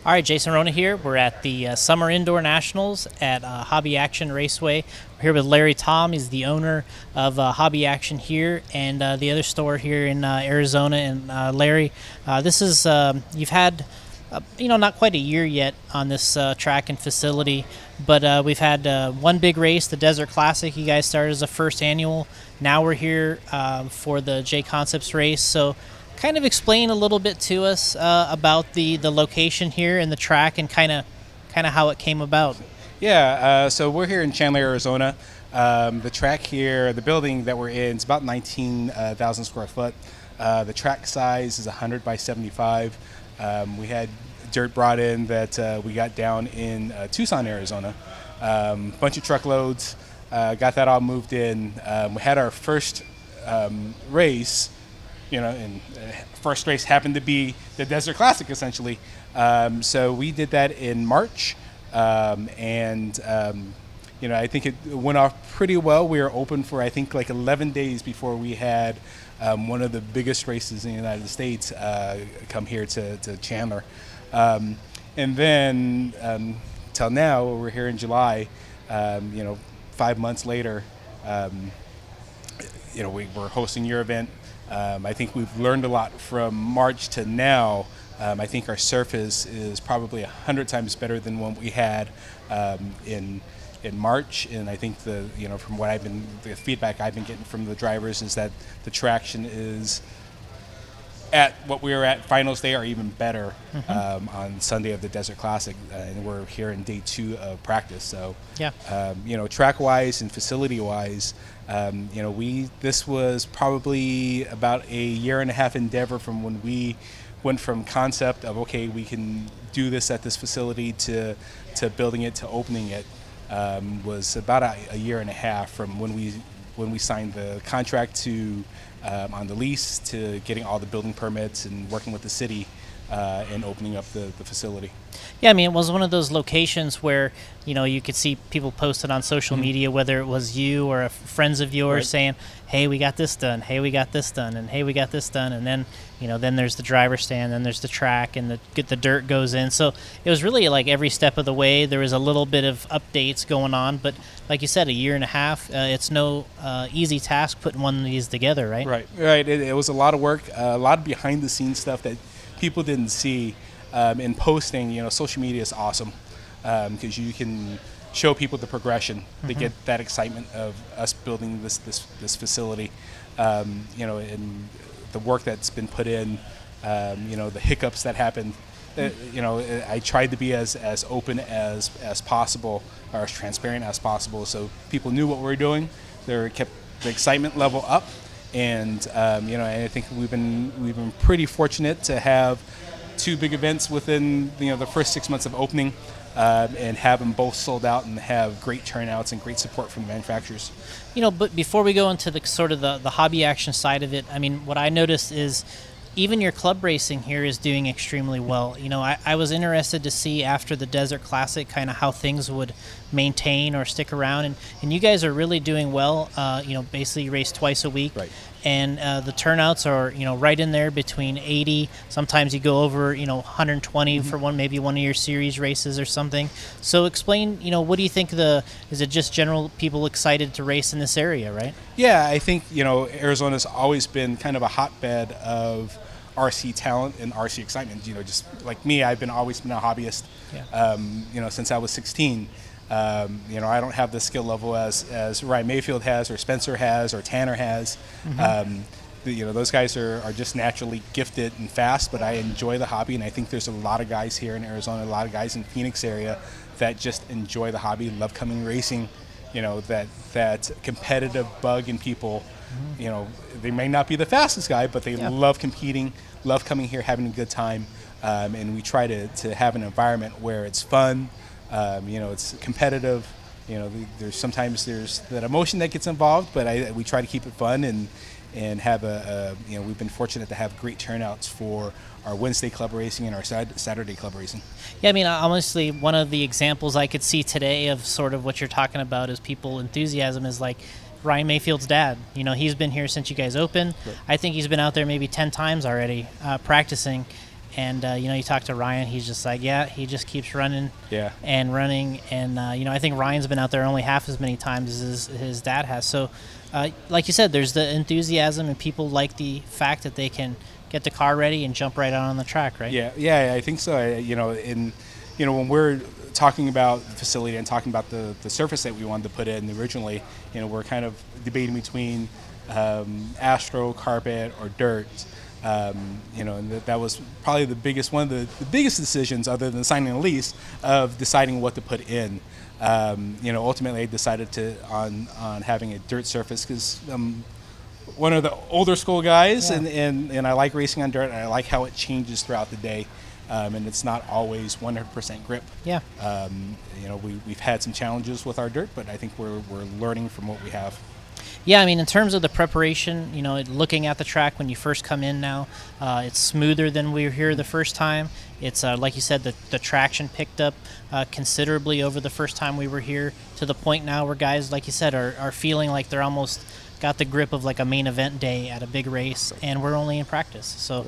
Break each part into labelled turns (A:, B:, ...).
A: All right, Jason Rona here. We're at the Summer Indoor Nationals at Hobby Action Raceway. We're here with Larry Tom. He's the owner of Hobby Action here and the other store here in Arizona. And Larry, this is you've had not quite a year yet on this track and facility, but we've had one big race, the Desert Classic. You guys started as a first annual. Now we're here for the J Concepts race. So kind of explain a little bit to us about the location here and the track and kind of how it came about.
B: Yeah, so we're here in Chandler, Arizona. The track here, the building that we're in, is about 19,000 square foot. The track size is 100 by 75. We had dirt brought in that we got down in Tucson, Arizona. Bunch of truckloads, got that all moved in. We had our first race, and first race happened to be the Desert Classic, essentially. So we did that in March, and I think it went off pretty well. We were open for, I think, like 11 days before we had one of the biggest races in the United States come here to Chandler. And then till now, we're here in July, 5 months later, we're hosting your event. I think we've learned a lot from March to now. I think our surface is probably 100 times better than what we had in March, and I think from what the feedback I've been getting from the drivers is that the traction is at what we were at finals day or even better on Sunday of the Desert Classic, and we're here in day 2 of practice. So,
A: yeah,
B: track-wise and facility-wise, this was probably about a year and a half endeavor from when we went from concept of, okay, we can do this at this facility to building it to opening it. Was about a year and a half from when we signed the contract to on the lease to getting all the building permits and working with the city and opening up the facility.
A: Yeah, I mean, it was one of those locations where, you could see people posted on social media, whether it was you or friends of yours, right, saying, hey, we got this done, hey, we got this done, and hey, we got this done. And then, then there's the driver stand, then there's the track, and the dirt goes in. So it was really like every step of the way. There was a little bit of updates going on. But like you said, a year and a half, it's no easy task putting one of these together, right?
B: Right. It was a lot of work, a lot of behind-the-scenes stuff that people didn't see. In posting, social media is awesome because you can show people the progression. They get that excitement of us building this facility, and the work that's been put in, the hiccups that happened. I tried to be as open as possible or as transparent as possible so people knew what we were doing. They kept the excitement level up, and I think we've been pretty fortunate to have 2 big events within the first 6 months of opening, and have them both sold out and have great turnouts and great support from the manufacturers.
A: But before we go into the sort of the hobby action side of it, I mean, what I noticed is even your club racing here is doing extremely well. I was interested to see after the Desert Classic kind of how things would maintain or stick around, and you guys are really doing well. Basically you race twice a week,
B: right,
A: and the turnouts are right in there between 80. Sometimes you go over 120 for maybe one of your series races or something. So explain, what do you think is it just general people excited to race in this area, right?
B: Yeah, I think Arizona's always been kind of a hotbed of RC talent and RC excitement. Just like me, I've always been a hobbyist.
A: Yeah.
B: Since I was 16. I don't have the skill level as Ryan Mayfield has, or Spencer has, or Tanner has. Those guys are just naturally gifted and fast. But I enjoy the hobby, and I think there's a lot of guys here in Arizona, a lot of guys in Phoenix area that just enjoy the hobby, love coming racing. That competitive bug in people. They may not be the fastest guy, but they love competing, love coming here, having a good time, and we try to have an environment where it's fun, it's competitive. There's sometimes that emotion that gets involved, but we try to keep it fun and have we've been fortunate to have great turnouts for our Wednesday club racing and our Saturday club racing.
A: Yeah, I mean, honestly, one of the examples I could see today of sort of what you're talking about is people enthusiasm is like Ryan Mayfield's dad. He's been here since you guys opened.
B: Right.
A: I think he's been out there maybe 10 times already practicing. And you talk to Ryan, he's just like, yeah, he just keeps running
B: Yeah.
A: and running. And I think Ryan's been out there only half as many times as his dad has. So, like you said, there's the enthusiasm, and people like the fact that they can get the car ready and jump right out on the track, right?
B: Yeah, I think so. When we're talking about the facility and talking about the surface that we wanted to put in originally, we're kind of debating between Astro, carpet, or dirt. And that was probably one of the biggest decisions, other than signing a lease, of deciding what to put in. Ultimately, I decided on having a dirt surface because I'm one of the older school guys,
A: Yeah.
B: and I like racing on dirt, and I like how it changes throughout the day, and it's not always 100% grip.
A: Yeah.
B: We've had some challenges with our dirt, but I think we're learning from what we have.
A: Yeah, I mean, in terms of the preparation, looking at the track when you first come in now, it's smoother than we were here the first time. It's, like you said, the traction picked up considerably over the first time we were here, to the point now where guys, like you said, are feeling like they're almost got the grip of like a main event day at a big race, and we're only in practice. So,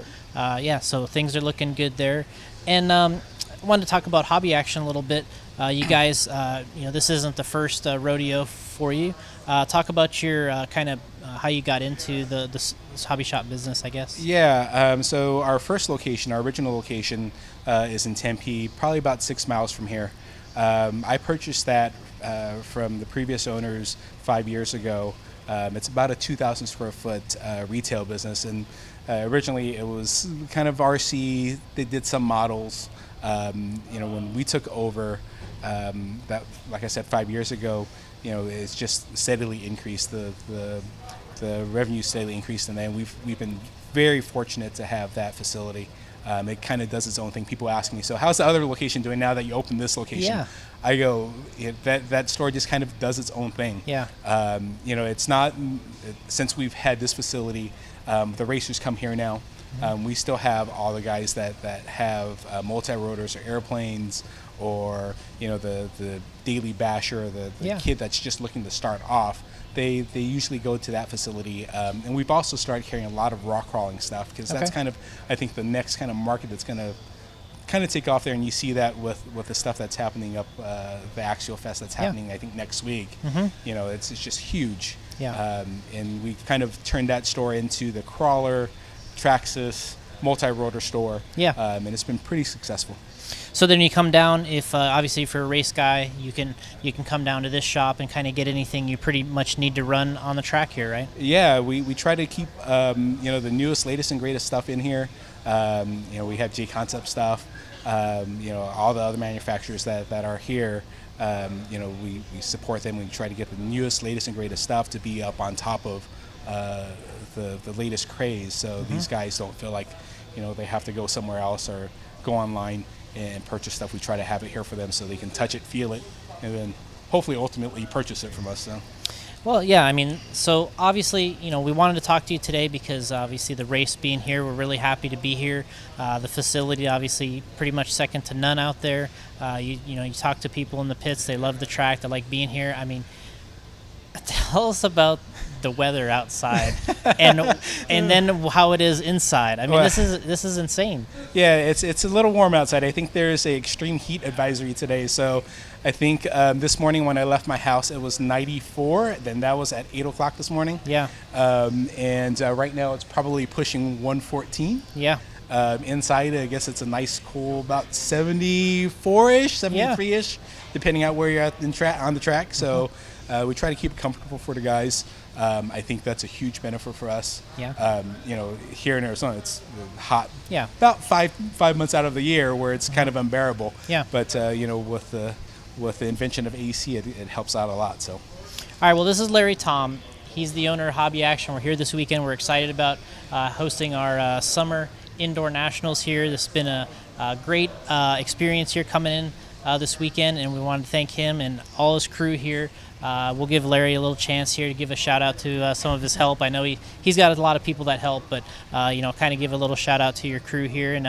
A: so things are looking good there. And I wanted to talk about Hobby Action a little bit. You guys, this isn't the first rodeo for you. Talk about your kind of how you got into this hobby shop business, I guess.
B: Yeah, so our first location, our original location, is in Tempe, probably about 6 miles from here. I purchased that from the previous owners 5 years ago. It's about a 2,000 square foot retail business, and originally it was kind of RC. They did some models. When we took over, that, like I said, 5 years ago, it's just steadily increased. The revenue steadily increased, and then we've been very fortunate to have that facility. It kind of does its own thing. People ask me, so how's the other location doing now that you opened this location?
A: Yeah.
B: I go, that store just kind of does its own thing.
A: Yeah.
B: It's not, since we've had this facility, the racers come here now. We still have all the guys that have multi-rotors or airplanes, or the daily basher, or the kid that's just looking to start off. They usually go to that facility, and we've also started carrying a lot of rock crawling stuff, because that's kind of, I think, the next kind of market that's going to kind of take off there. And you see that with the stuff that's happening up the Axial Fest that's happening, I think, next week. It's just huge. And we kind of turned that store into the crawler, Traxxas, multi-rotor store. And it's been pretty successful.
A: So then you come down, if obviously if you're a race guy, you can come down to this shop and kind of get anything you pretty much need to run on the track here, right?
B: Yeah, we try to keep the newest, latest, and greatest stuff in here. We have J Concept stuff. All the other manufacturers that are here. We support them. We try to get the newest, latest, and greatest stuff to be up on top of the latest craze. So these guys don't feel like they have to go somewhere else or go online and purchase stuff. We try to have it here for them so they can touch it, feel it, and then hopefully ultimately purchase it from us. So.
A: Well, yeah, I mean, so obviously, we wanted to talk to you today because obviously the race being here, we're really happy to be here. The facility, obviously, pretty much second to none out there. You talk to people in the pits, they love the track, they like being here. I mean, tell us about the weather outside and then how it is inside. I mean, this is insane.
B: Yeah, it's a little warm outside. I think there's a extreme heat advisory today. So I think this morning when I left my house, it was 94. Then that was at 8 o'clock this morning.
A: Yeah.
B: And right now it's probably pushing 114.
A: Yeah.
B: Inside, I guess it's a nice, cool, about 74-ish, 73-ish, depending on where you're at on the track. So we try to keep it comfortable for the guys. I think that's a huge benefit for us.
A: Yeah.
B: Here in Arizona, it's hot.
A: Yeah.
B: About five months out of the year where it's kind of unbearable.
A: Yeah.
B: But with the invention of AC, it helps out a lot. So.
A: All right. Well, this is Larry Tom. He's the owner of Hobby Action. We're here this weekend. We're excited about hosting our summer indoor nationals here. This has been a great experience here coming in this weekend, and we want to thank him and all his crew here. We'll give Larry a little chance here to give a shout out to some of his help. I know he's got a lot of people that help, but kind of give a little shout out to your crew here and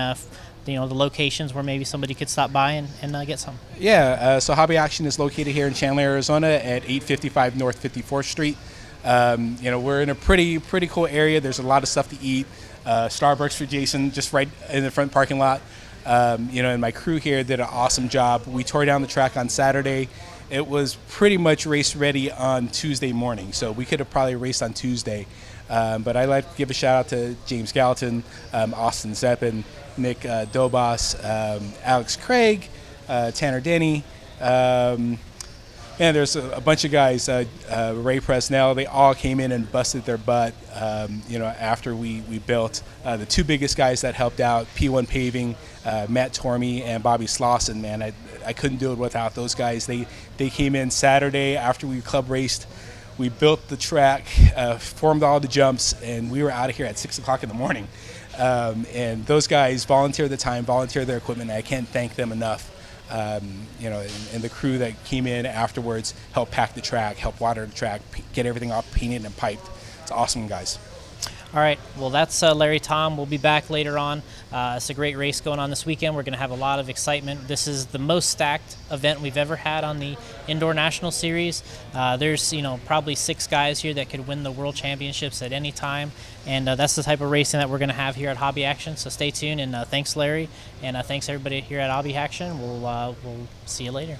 A: the locations where maybe somebody could stop by and get some.
B: Yeah, so Hobby Action is located here in Chandler, Arizona at 855 North 54th Street. We're in a pretty cool area. There's a lot of stuff to eat. Starbucks for Jason, just right in the front parking lot. And my crew here did an awesome job. We tore down the track on Saturday. It was pretty much race ready on Tuesday morning, so we could have probably raced on Tuesday. But I'd like to give a shout out to James Gallatin, Austin Zeppin, Nick Dobas, Alex Craig, Tanner Denny, and there's a bunch of guys, Ray Presnell. They all came in and busted their butt, after we built. The two biggest guys that helped out, P1 Paving, Matt Tormey, and Bobby Slauson, man, I couldn't do it without those guys. They came in Saturday after we club raced. We built the track, formed all the jumps, and we were out of here at 6 o'clock in the morning. And those guys volunteered the time, volunteered their equipment, and I can't thank them enough. And the crew that came in afterwards helped pack the track, helped water the track, get everything all painted and piped. It's awesome, guys.
A: All right, well, that's Larry Tom. We'll be back later on. It's a great race going on this weekend. We're going to have a lot of excitement. This is the most stacked event we've ever had on the Indoor National Series. There's, probably 6 guys here that could win the World Championships at any time, and that's the type of racing that we're going to have here at Hobby Action. So stay tuned, and thanks, Larry, and thanks everybody here at Hobby Action. We'll see you later.